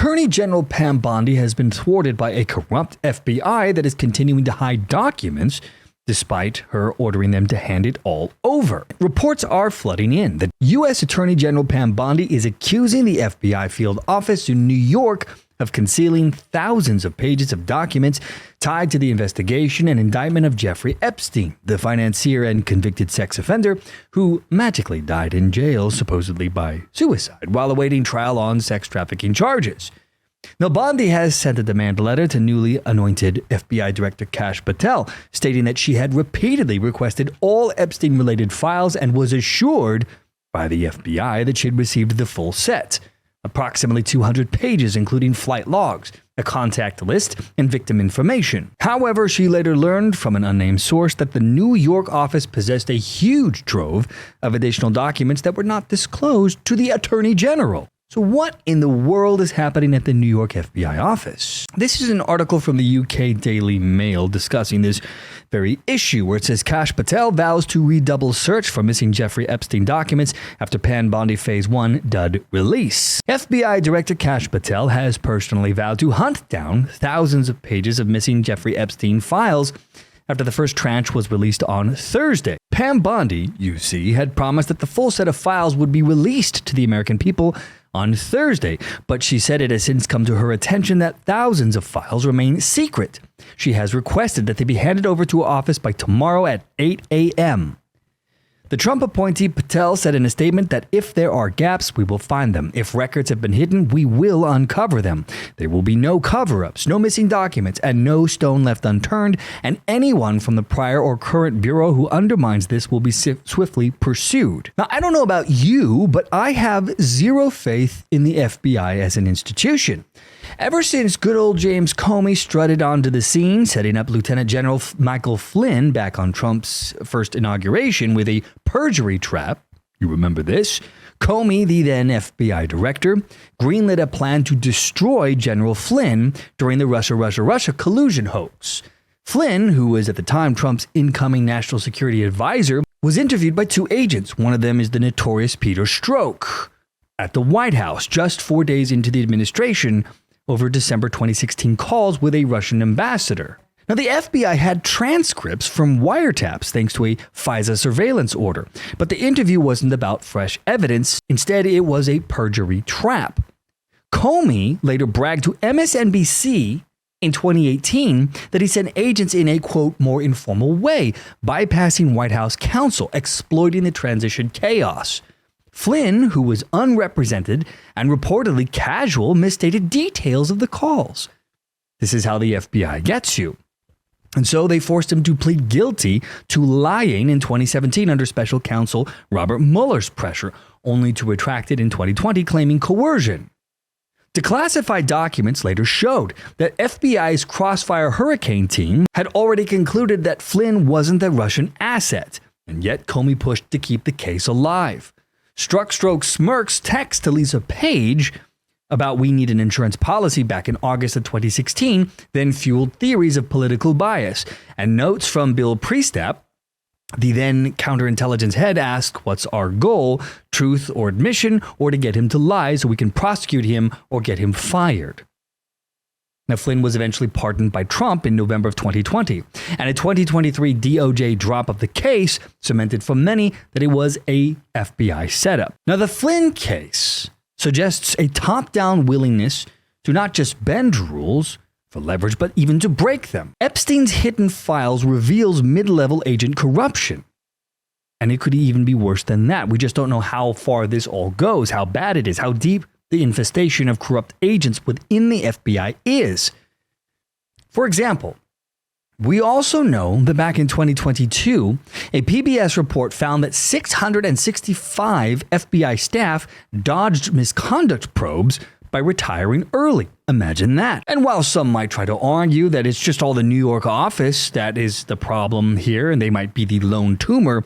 Attorney General Pam Bondi has been thwarted by a corrupt FBI that is continuing to hide documents despite her ordering them to hand it all over. Reports are flooding in that U.S. Attorney General Pam Bondi is accusing the FBI field office in New York of concealing thousands of pages of documents tied to the investigation and indictment of Jeffrey Epstein, the financier and convicted sex offender who magically died in jail, supposedly by suicide, while awaiting trial on sex trafficking charges. Now, Bondi has sent a demand letter to newly anointed FBI Director Kash Patel, stating that she had repeatedly requested all Epstein-related files and was assured by the FBI that she had received the full set. Approximately 200 pages, including flight logs, a contact list, and victim information. However, she later learned from an unnamed source that the New York office possessed a huge trove of additional documents that were not disclosed to the Attorney General. So what in the world is happening at the New York FBI office? This is an article from the UK Daily Mail discussing this very issue, where it says Kash Patel vows to redouble search for missing Jeffrey Epstein documents after Pam Bondi Phase 1 dud release. FBI Director Kash Patel has personally vowed to hunt down thousands of pages of missing Jeffrey Epstein files after the first tranche was released on Thursday. Pam Bondi, you see, had promised that the full set of files would be released to the American people on Thursday, but she said it has since come to her attention that thousands of files remain secret. She has requested that they be handed over to her office by tomorrow at 8 a.m. The Trump appointee Patel said in a statement that if there are gaps, we will find them. If records have been hidden, we will uncover them. There will be no cover-ups, no missing documents, and no stone left unturned, and anyone from the prior or current bureau who undermines this will be swiftly pursued. Now, I don't know about you, but I have zero faith in the FBI as an institution. Ever since good old James Comey strutted onto the scene, setting up Lieutenant General Michael Flynn back on Trump's first inauguration with a perjury trap, you remember this, Comey, the then FBI director, greenlit a plan to destroy General Flynn during the Russia collusion hoax. Flynn, who was at the time Trump's incoming national security advisor, was interviewed by two agents. One of them is the notorious Peter Strzok at the White House just 4 days into the administration over December 2016 calls with a Russian ambassador. Now, the FBI had transcripts from wiretaps thanks to a FISA surveillance order, but the interview wasn't about fresh evidence. Instead, it was a perjury trap. Comey later bragged to MSNBC in 2018 that he sent agents in a, quote, more informal way, bypassing White House counsel, exploiting the transition chaos. Flynn, who was unrepresented and reportedly casual, misstated details of the calls. This is how the FBI gets you. And so they forced him to plead guilty to lying in 2017 under special counsel Robert Mueller's pressure, only to retract it in 2020, claiming coercion. Declassified documents later showed that FBI's Crossfire Hurricane team had already concluded that Flynn wasn't a Russian asset, and yet Comey pushed to keep the case alive. Strzok smirks text to Lisa Page about we need an insurance policy back in August of 2016, then fueled theories of political bias. And notes from Bill Priestap, the then counterintelligence head, asked, what's our goal, truth or admission, or to get him to lie so we can prosecute him or get him fired? Now, Flynn was eventually pardoned by Trump in November of 2020, and a 2023 DOJ drop of the case cemented for many that it was a FBI setup. Now, the Flynn case suggests a top-down willingness to not just bend rules for leverage, but even to break them. Epstein's hidden files reveals mid-level agent corruption, and it could even be worse than that. We just don't know how far this all goes, how bad it is, how deep the infestation of corrupt agents within the FBI is. For example, we also know that back in 2022, a PBS report found that 665 FBI staff dodged misconduct probes by retiring early. Imagine that. And while some might try to argue that it's just all the New York office that is the problem here, and they might be the lone tumor,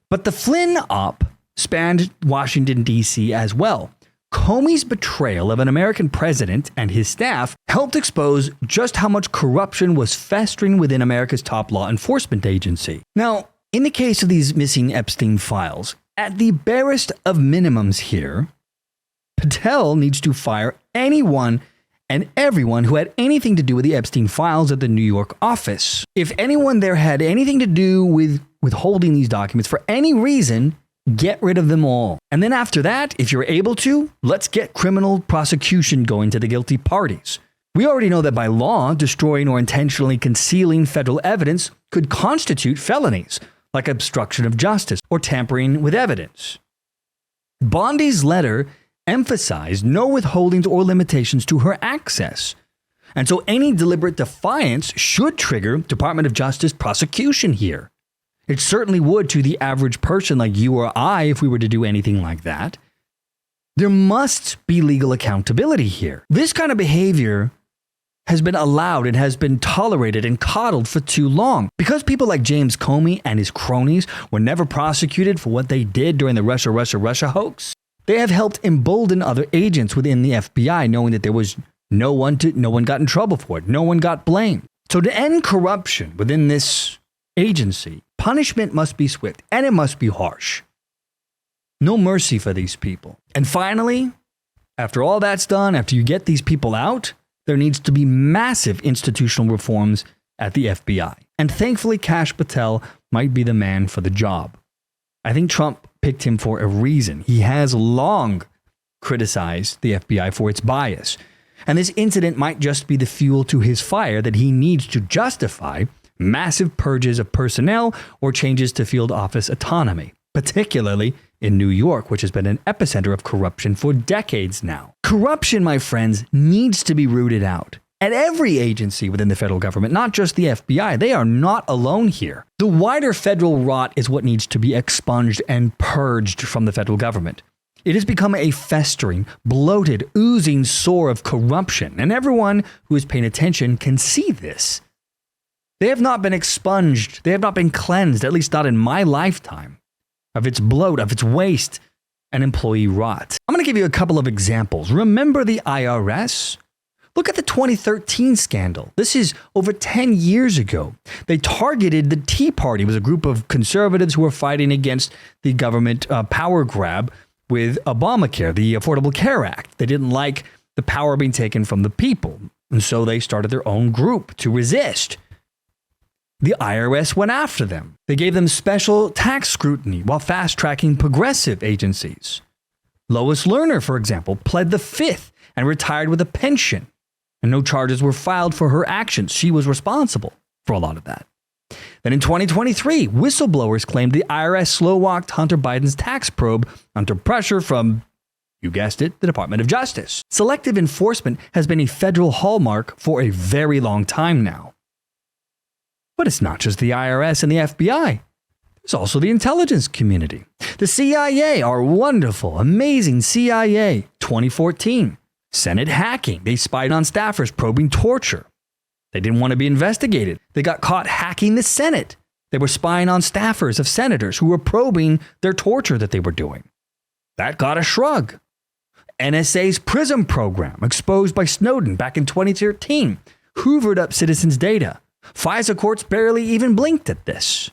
but the Flynn op spanned Washington, D.C. as well. Comey's betrayal of an American president and his staff helped expose just how much corruption was festering within America's top law enforcement agency. Now, in the case of these missing Epstein files, at the barest of minimums here, Patel needs to fire anyone and everyone who had anything to do with the Epstein files at the New York office. If anyone there had anything to do with withholding these documents for any reason, get rid of them all. And then after that, if you're able to, let's get criminal prosecution going to the guilty parties. We already know that by law, destroying or intentionally concealing federal evidence could constitute felonies, like obstruction of justice or tampering with evidence. Bondi's letter emphasized no withholdings or limitations to her access. And so any deliberate defiance should trigger Department of Justice prosecution here. It certainly would to the average person like you or I if we were to do anything like that. There must be legal accountability here. This kind of behavior has been allowed and has been tolerated and coddled for too long. Because people like James Comey and his cronies were never prosecuted for what they did during the Russia hoax, they have helped embolden other agents within the FBI, knowing that there was no one got in trouble for it, no one got blamed. So to end corruption within this agency, punishment must be swift and it must be harsh. No mercy for these people. And finally, after all that's done, after you get these people out, there needs to be massive institutional reforms at the FBI. And thankfully, Kash Patel might be the man for the job. I think Trump picked him for a reason. He has long criticized the FBI for its bias. And this incident might just be the fuel to his fire that he needs to justify massive purges of personnel or changes to field office autonomy, particularly in New York, which has been an epicenter of corruption for decades now. Corruption, my friends, needs to be rooted out. At every agency within the federal government, not just the FBI, they are not alone here. The wider federal rot is what needs to be expunged and purged from the federal government. It has become a festering, bloated, oozing sore of corruption, and everyone who is paying attention can see this. They have not been expunged. They have not been cleansed, at least not in my lifetime, of its bloat, of its waste, and employee rot. I'm going to give you a couple of examples. Remember the IRS? Look at the 2013 scandal. This is over 10 years ago. They targeted the Tea Party. It was a group of conservatives who were fighting against the government power grab with Obamacare, the Affordable Care Act. They didn't like the power being taken from the people, and so they started their own group to resist. The IRS went after them. They gave them special tax scrutiny while fast-tracking progressive agencies. Lois Lerner, for example, pled the Fifth and retired with a pension, and no charges were filed for her actions. She was responsible for a lot of that. Then in 2023, whistleblowers claimed the IRS slow-walked Hunter Biden's tax probe under pressure from, you guessed it, the Department of Justice. Selective enforcement has been a federal hallmark for a very long time now. But it's not just the IRS and the FBI. There's also the intelligence community. The CIA, our wonderful, amazing CIA, 2014. Senate hacking. They spied on staffers probing torture. They didn't want to be investigated. They got caught hacking the Senate. They were spying on staffers of senators who were probing their torture that they were doing. That got a shrug. NSA's PRISM program, exposed by Snowden back in 2013, hoovered up citizens' data. FISA courts barely even blinked at this.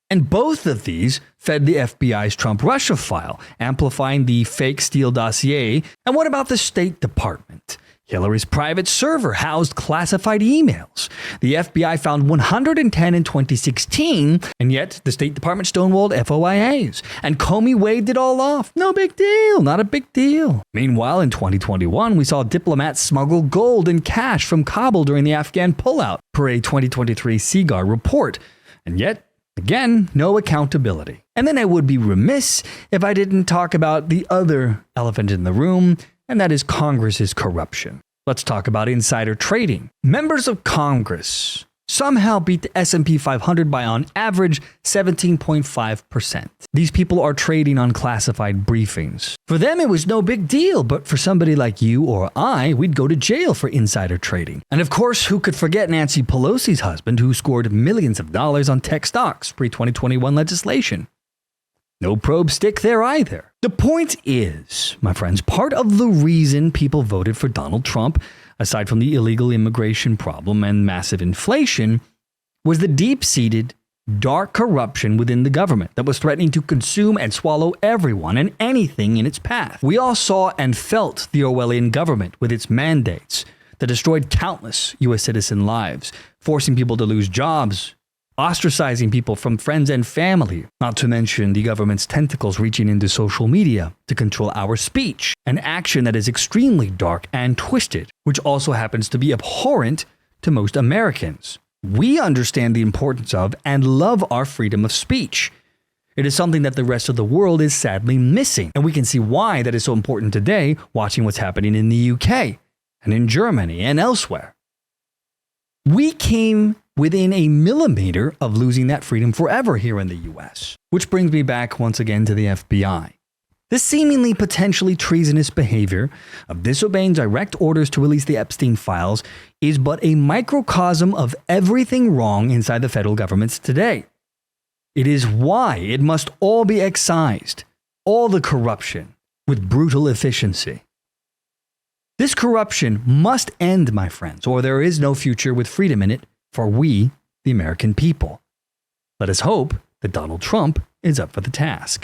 And both of these fed the FBI's Trump-Russia file, amplifying the fake Steele dossier. And what about the State Department? Hillary's private server housed classified emails. The FBI found 110 in 2016, and yet the State Department stonewalled FOIAs. And Comey waved it all off. No big deal, not a big deal. Meanwhile, in 2021, we saw diplomats smuggle gold and cash from Kabul during the Afghan pullout, per a 2023 CIGAR report. And yet, again, no accountability. And then I would be remiss if I didn't talk about the other elephant in the room, and that is Congress's corruption. Let's talk about insider trading. Members of Congress somehow beat the S&P 500 by on average 17.5%. These people are trading on classified briefings. For them, it was no big deal, but for somebody like you or I, we'd go to jail for insider trading. And of course, who could forget Nancy Pelosi's husband, who scored millions of dollars on tech stocks pre-2021 legislation? No probe stick there either. The point is, my friends, part of the reason people voted for Donald Trump, aside from the illegal immigration problem and massive inflation, was the deep-seated dark corruption within the government that was threatening to consume and swallow everyone and anything in its path. We all saw and felt the Orwellian government with its mandates that destroyed countless U.S. citizen lives, forcing people to lose jobs, ostracizing people from friends and family, not to mention the government's tentacles reaching into social media to control our speech, an action that is extremely dark and twisted, which also happens to be abhorrent to most Americans. We understand the importance of and love our freedom of speech. It is something that the rest of the world is sadly missing, and we can see why that is so important today watching what's happening in the UK and in Germany and elsewhere. We came within a millimeter of losing that freedom forever here in the US, which brings me back once again to the FBI. This seemingly potentially treasonous behavior of disobeying direct orders to release the Epstein files is but a microcosm of everything wrong inside the federal governments today. It is why it must all be excised, all the corruption, with brutal efficiency. This corruption must end, my friends, or there is no future with freedom in it for we, the American people. Let us hope that Donald Trump is up for the task.